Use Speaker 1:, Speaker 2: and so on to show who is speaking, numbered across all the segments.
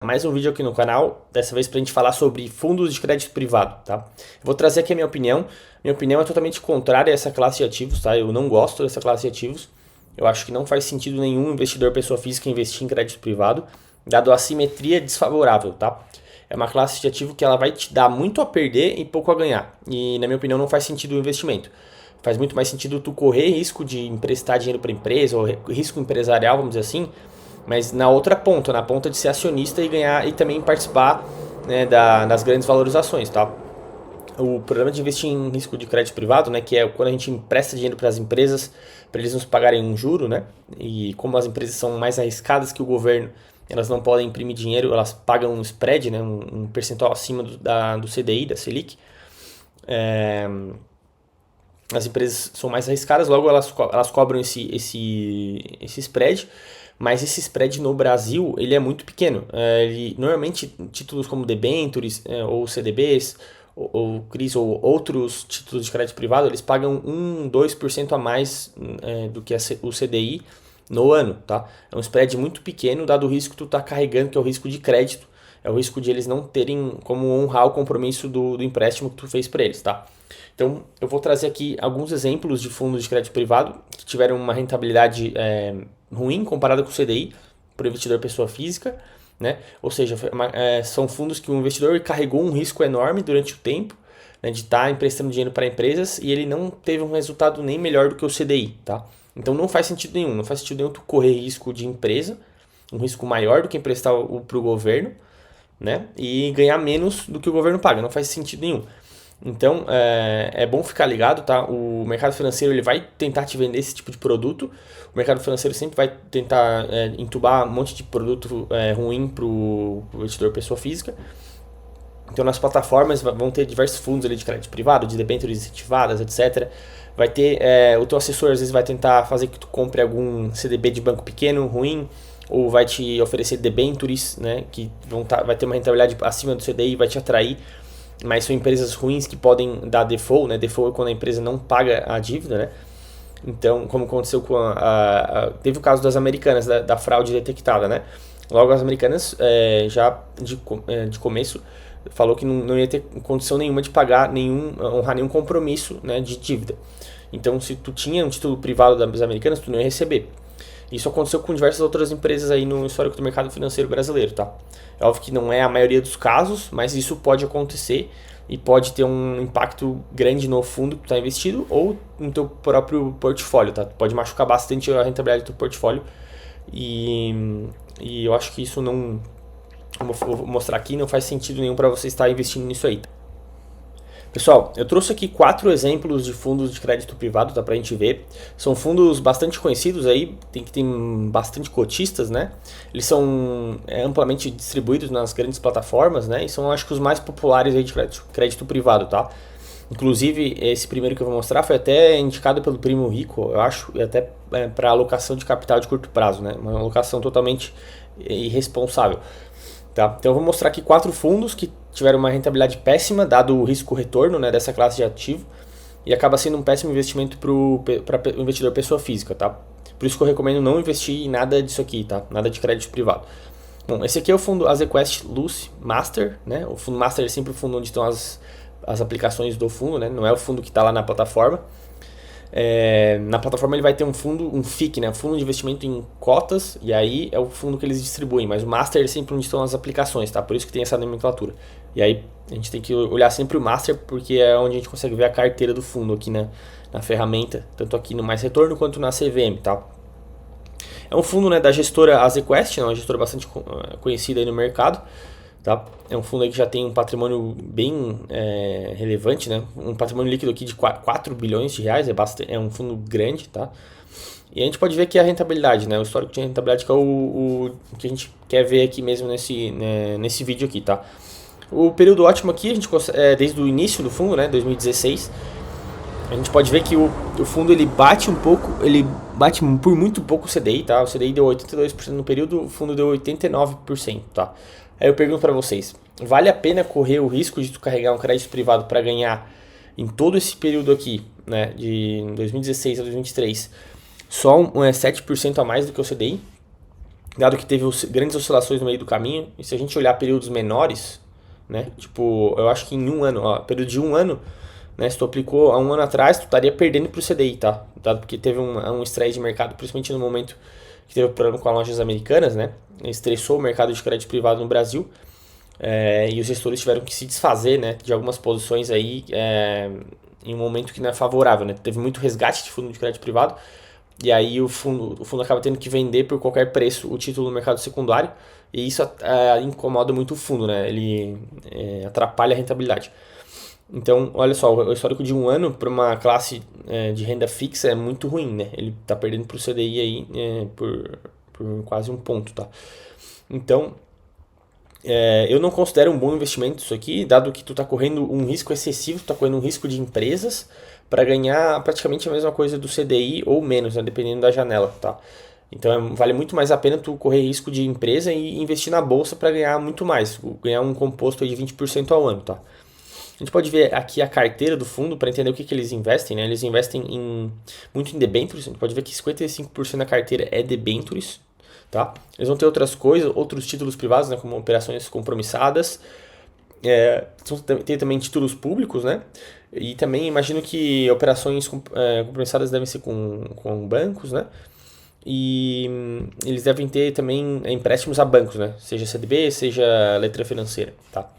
Speaker 1: mais um vídeo aqui no canal, dessa vez pra gente falar sobre fundos de crédito privado, tá? Eu vou trazer aqui a minha opinião é totalmente contrária a essa classe de ativos, tá? Eu não gosto dessa classe de ativos, eu acho que não faz sentido nenhum investidor pessoa física investir em crédito privado, dado a assimetria desfavorável, tá? É uma classe de ativo que ela vai te dar muito a perder e pouco a ganhar, e na minha opinião não faz sentido o investimento. Faz muito mais sentido tu correr risco de emprestar dinheiro para empresa, ou risco empresarial, vamos dizer assim, mas na outra ponta, na ponta de ser acionista e ganhar e também participar, né, das grandes valorizações, tá? O problema de investir em risco de crédito privado, né, que é quando a gente empresta dinheiro para as empresas, para eles nos pagarem um juro, né? E como as empresas são mais arriscadas que o governo, elas não podem imprimir dinheiro, elas pagam um spread, né, um percentual acima do CDI, da Selic. As empresas são mais arriscadas, logo elas cobram esse spread, mas esse spread no Brasil ele é muito pequeno. Normalmente títulos como debentures ou CDBs ou CRIs ou outros títulos de crédito privado, eles pagam 2% a mais do que o CDI no ano, tá? É um spread muito pequeno dado o risco que tu está carregando, que é o risco de crédito, é o risco de eles não terem como honrar o compromisso do empréstimo que tu fez para eles, tá? Então, eu vou trazer aqui alguns exemplos de fundos de crédito privado que tiveram uma rentabilidade ruim comparada com o CDI para o investidor pessoa física, né? Ou seja, são fundos que o investidor carregou um risco enorme durante o tempo, né, de estar emprestando dinheiro para empresas e ele não teve um resultado nem melhor do que o CDI, tá? Então, não faz sentido nenhum. Não faz sentido nenhum tu correr risco de empresa, um risco maior do que emprestar para o governo, né? E ganhar menos do que o governo paga. Não faz sentido nenhum. Então, é bom ficar ligado, tá? O mercado financeiro ele vai tentar te vender esse tipo de produto. O mercado financeiro sempre vai tentar entubar um monte de produto ruim para o investidor pessoa física. Então, nas plataformas vão ter diversos fundos ali de crédito privado, de debêntures incentivadas, etc. Vai ter, o teu assessor às vezes vai tentar fazer que tu compre algum CDB de banco pequeno, ruim, ou vai te oferecer debentures, né, que vai ter uma rentabilidade acima do CDI e vai te atrair, mas são empresas ruins que podem dar default, né? Default é quando a empresa não paga a dívida, né? Então, como aconteceu com teve o caso das Americanas, da fraude detectada, né? Logo as Americanas, já de começo, falou que não ia ter condição nenhuma de pagar honrar nenhum compromisso, né, de dívida. Então, se tu tinha um título privado das Americanas, tu não ia receber. Isso aconteceu com diversas outras empresas aí no histórico do mercado financeiro brasileiro, tá? É óbvio que não é a maioria dos casos, mas isso pode acontecer e pode ter um impacto grande no fundo que tu está investido ou no teu próprio portfólio, tá? Pode machucar bastante a rentabilidade do teu portfólio e eu acho que isso não, como eu vou mostrar aqui, não faz sentido nenhum para você estar investindo nisso aí. Pessoal, eu trouxe aqui 4 exemplos de fundos de crédito privado, tá, pra gente ver. São fundos bastante conhecidos aí, tem bastante cotistas, né? Eles são amplamente distribuídos nas grandes plataformas, né? E são, acho que, os mais populares aí de crédito privado, tá? Inclusive, esse primeiro que eu vou mostrar foi até indicado pelo Primo Rico, eu acho, e até para alocação de capital de curto prazo, né? Uma alocação totalmente irresponsável. Tá? Então eu vou mostrar aqui 4 fundos que tiveram uma rentabilidade péssima, dado o risco-retorno, né, dessa classe de ativo, e acaba sendo um péssimo investimento para o investidor pessoa física. Tá? Por isso que eu recomendo não investir em nada disso aqui, tá? Nada de crédito privado. Bom, esse aqui é o fundo Azequest Luce Master. Né? O fundo Master é sempre o fundo onde estão as aplicações do fundo, né? Não é o fundo que está lá na plataforma. Na plataforma ele vai ter um FIC, né? Fundo de investimento em cotas, e aí é o fundo que eles distribuem, mas o Master é sempre onde estão as aplicações, tá? Por isso que tem essa nomenclatura. E aí a gente tem que olhar sempre o Master, porque é onde a gente consegue ver a carteira do fundo aqui na ferramenta, tanto aqui no Mais Retorno quanto na CVM, tá? É um fundo, né, da gestora Azequest, né? Uma gestora bastante conhecida aí no mercado. Tá? É um fundo aí que já tem um patrimônio bem relevante, né? Um patrimônio líquido aqui de 4 bilhões de reais, é um fundo grande, tá? E a gente pode ver que a rentabilidade, né? O histórico de rentabilidade que é o que a gente quer ver aqui mesmo nesse vídeo aqui, tá? O período ótimo aqui, a gente desde o início do fundo, né? 2016, a gente pode ver que o fundo ele bate por muito pouco o CDI, tá? O CDI deu 82% no período, o fundo deu 89%, tá? Aí eu pergunto para vocês, vale a pena correr o risco de tu carregar um crédito privado para ganhar em todo esse período aqui, né, de 2016 a 2023, só 7% a mais do que o CDI? dado que teve grandes oscilações no meio do caminho, e se a gente olhar períodos menores, né, tipo, eu acho que em um ano, ó, período de um ano, né, se tu aplicou há um ano atrás, tu estaria perdendo pro CDI, tá? Dado porque teve um estresse de mercado, principalmente no momento que teve o problema com as lojas americanas, né, estressou o mercado de crédito privado no Brasil, e os gestores tiveram que se desfazer, né, de algumas posições aí, em um momento que não é favorável, né? Teve muito resgate de fundo de crédito privado, e aí o fundo acaba tendo que vender por qualquer preço o título no mercado secundário, e isso incomoda muito o fundo, né? Ele atrapalha a rentabilidade. Então, olha só, o histórico de um ano para uma classe de renda fixa é muito ruim, né? Ele está perdendo para o CDI aí por quase um ponto, tá? Então, eu não considero um bom investimento isso aqui, dado que tu está correndo um risco excessivo, tu está correndo um risco de empresas para ganhar praticamente a mesma coisa do CDI ou menos, né, dependendo da janela, tá? Então vale muito mais a pena tu correr risco de empresa e investir na bolsa para ganhar muito mais, ganhar um composto aí de 20% ao ano, tá? A gente pode ver aqui a carteira do fundo para entender o que eles investem, né? Eles investem muito em debentures, a gente pode ver que 55% da carteira é debentures, tá? Eles vão ter outras coisas, outros títulos privados, né, como operações compromissadas, tem também títulos públicos, né? E também imagino que operações compromissadas devem ser com bancos, né? E eles devem ter também empréstimos a bancos, né? Seja CDB, seja letra financeira, tá?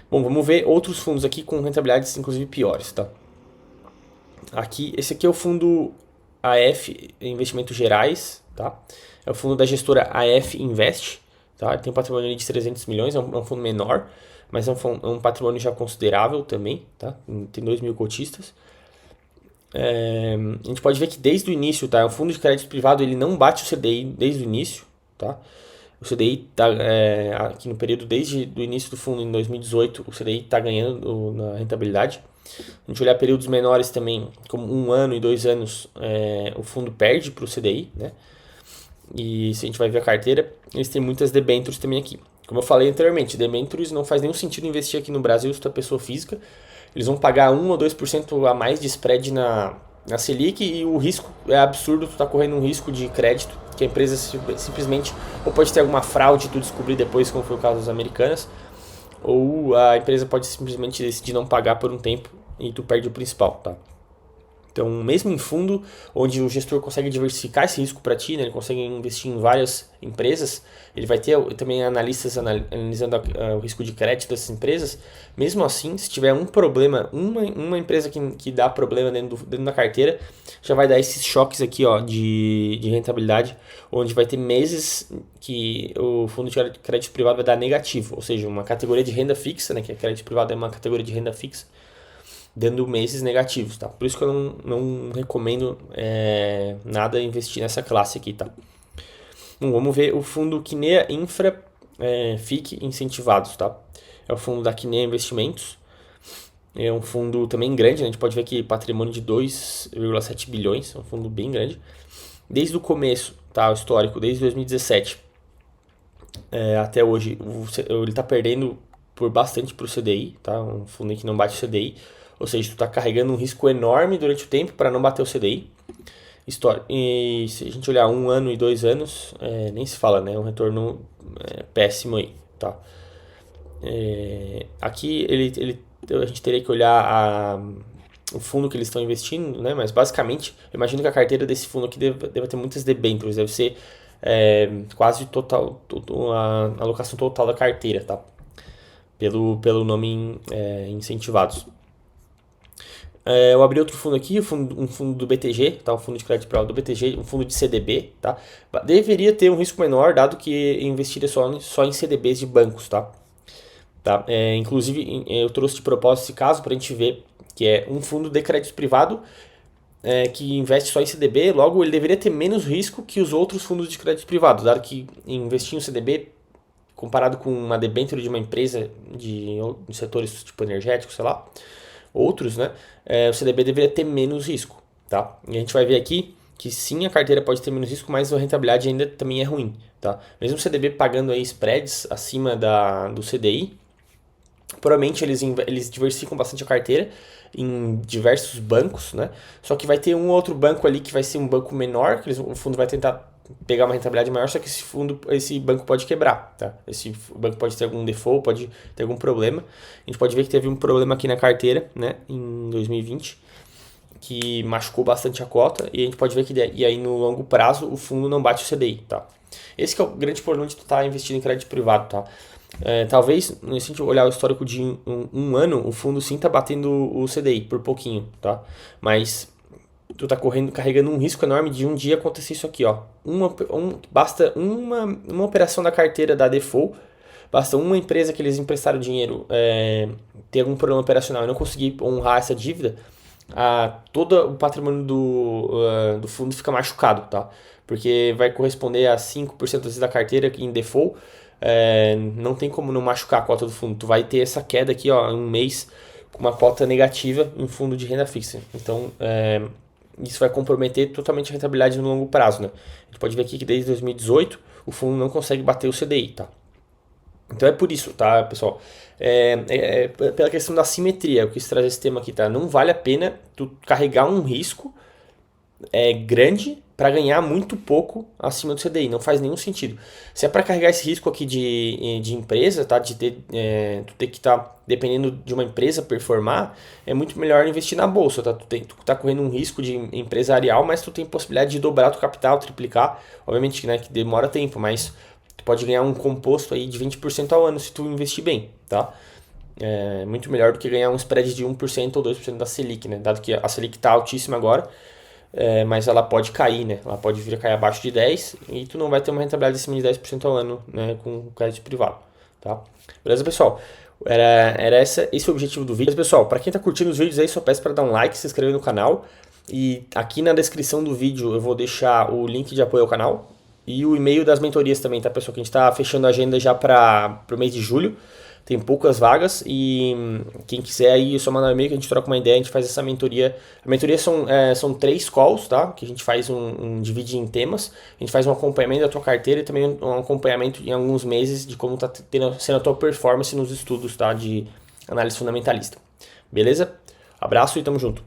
Speaker 1: Bom, vamos ver outros fundos aqui com rentabilidades inclusive piores, tá? Esse aqui é o fundo AF Investimentos Gerais, tá? É o fundo da gestora AF Invest, tá? Tem um patrimônio de 300 milhões, é um fundo menor, mas é um patrimônio já considerável também, tá? Tem 2 mil cotistas. A gente pode ver que desde o início, tá? O fundo de crédito privado ele não bate o CDI desde o início, tá? O CDI está aqui no período desde o início do fundo em 2018, o CDI está ganhando na rentabilidade. A gente olhar períodos menores também, como 1 ano e 2 anos, o fundo perde para o CDI, né? E se a gente vai ver a carteira, eles têm muitas debêntures também aqui. Como eu falei anteriormente, debêntures não faz nenhum sentido investir aqui no Brasil se tu é pessoa física. Eles vão pagar 1 ou 2% a mais de spread na Selic e o risco é absurdo, tu tá correndo um risco de crédito que a empresa simplesmente ou pode ter alguma fraude e tu descobrir depois, como foi o caso das americanas, ou a empresa pode simplesmente decidir não pagar por um tempo e tu perde o principal, tá? Então, mesmo em fundo, onde o gestor consegue diversificar esse risco para ti, né, ele consegue investir em várias empresas, ele vai ter também analistas analisando o risco de crédito dessas empresas. Mesmo assim, se tiver um problema, uma empresa que dá problema dentro da carteira, já vai dar esses choques aqui, ó, de rentabilidade, onde vai ter meses que o fundo de crédito privado vai dar negativo, ou seja, uma categoria de renda fixa, né, que a crédito privado é uma categoria de renda fixa, dando meses negativos, tá? Por isso que eu não recomendo nada investir nessa classe aqui, tá? Bom, vamos ver o fundo Kinea Infra FIC Incentivados, tá? É o fundo da Kinea Investimentos. É um fundo também grande, né? A gente pode ver aqui patrimônio de 2,7 bilhões, é um fundo bem grande. Desde o começo, tá? O histórico, desde 2017 até hoje, ele está perdendo por bastante para o CDI, tá? Um fundo que não bate o CDI. Ou seja, tu está carregando um risco enorme durante o tempo para não bater o CDI. E se a gente olhar 1 ano e 2 anos, nem se fala, né? Um retorno péssimo aí, tá? Aqui a gente teria que olhar o fundo que eles estão investindo, né? Mas basicamente, eu imagino que a carteira desse fundo aqui deva ter muitas debêntures, deve ser quase total, a alocação total da carteira, tá? Pelo nome incentivados. Eu abri outro fundo aqui, um fundo do BTG, tá? Um fundo de crédito privado do BTG, um fundo de CDB, tá? Deveria ter um risco menor, dado que investiria só em CDBs de bancos, tá? Inclusive, eu trouxe de propósito esse caso para a gente ver que é um fundo de crédito privado que investe só em CDB, logo ele deveria ter menos risco que os outros fundos de crédito privado, dado que investir em CDB, comparado com uma debênture de uma empresa de setores tipo energético, sei lá, outros, né? O CDB deveria ter menos risco, tá? E a gente vai ver aqui que sim, a carteira pode ter menos risco, mas a rentabilidade ainda também é ruim, tá? Mesmo o CDB pagando aí spreads acima do CDI, provavelmente eles diversificam bastante a carteira em diversos bancos, né? Só que vai ter um outro banco ali que vai ser um banco menor, que o fundo vai tentar pegar uma rentabilidade maior, só que esse banco pode quebrar, tá? Esse banco pode ter algum default, pode ter algum problema. A gente pode ver que teve um problema aqui na carteira, né, em 2020, que machucou bastante a cota, e a gente pode ver que e aí no longo prazo o fundo não bate o CDI, tá? Esse que é o grande problema de tu estar investindo em crédito privado, tá? Talvez, se a gente olhar o histórico de um ano, o fundo sim tá batendo o CDI por pouquinho, tá? Mas tu tá carregando um risco enorme de um dia acontecer isso aqui, ó. Basta uma operação da carteira da default, basta uma empresa que eles emprestaram dinheiro ter algum problema operacional e não conseguir honrar essa dívida, todo o patrimônio do fundo fica machucado, tá? Porque vai corresponder a 5% da carteira em default, não tem como não machucar a cota do fundo. Tu vai ter essa queda aqui, ó, em um mês com uma cota negativa em fundo de renda fixa. Então, isso vai comprometer totalmente a rentabilidade no longo prazo, né? A gente pode ver aqui que desde 2018 o fundo não consegue bater o CDI, tá? Então é por isso, tá, pessoal? Pela questão da simetria, eu quis trazer esse tema aqui, tá? Não vale a pena tu carregar um risco grande para ganhar muito pouco acima do CDI, não faz nenhum sentido. Se é para carregar esse risco aqui de empresa, tá? De tu ter que estar dependendo de uma empresa performar, é muito melhor investir na bolsa, tá? Tu tá correndo um risco de empresarial, mas tu tem possibilidade de dobrar teu capital, triplicar, obviamente, né, que demora tempo, mas tu pode ganhar um composto aí de 20% ao ano se tu investir bem, tá? É muito melhor do que ganhar um spread de 1% ou 2% da Selic, né? Dado que a Selic tá altíssima agora, mas ela pode cair, né? Ela pode vir a cair abaixo de 10 e tu não vai ter uma rentabilidade acima de 10% ao ano, né, com crédito privado, tá? Beleza, pessoal? Era esse o objetivo do vídeo. Mas, pessoal, para quem tá curtindo os vídeos aí, só peço para dar um like, se inscrever no canal. E aqui na descrição do vídeo eu vou deixar o link de apoio ao canal e o e-mail das mentorias também, tá, pessoal? Que a gente tá fechando a agenda já para o mês de julho. Tem poucas vagas e quem quiser aí é só mandar um e-mail que a gente troca uma ideia, a gente faz essa mentoria. A mentoria são 3 calls, tá? Que a gente faz divide em temas. A gente faz um acompanhamento da tua carteira e também um acompanhamento em alguns meses de como tá sendo a tua performance nos estudos, tá? De análise fundamentalista. Beleza? Abraço e tamo junto.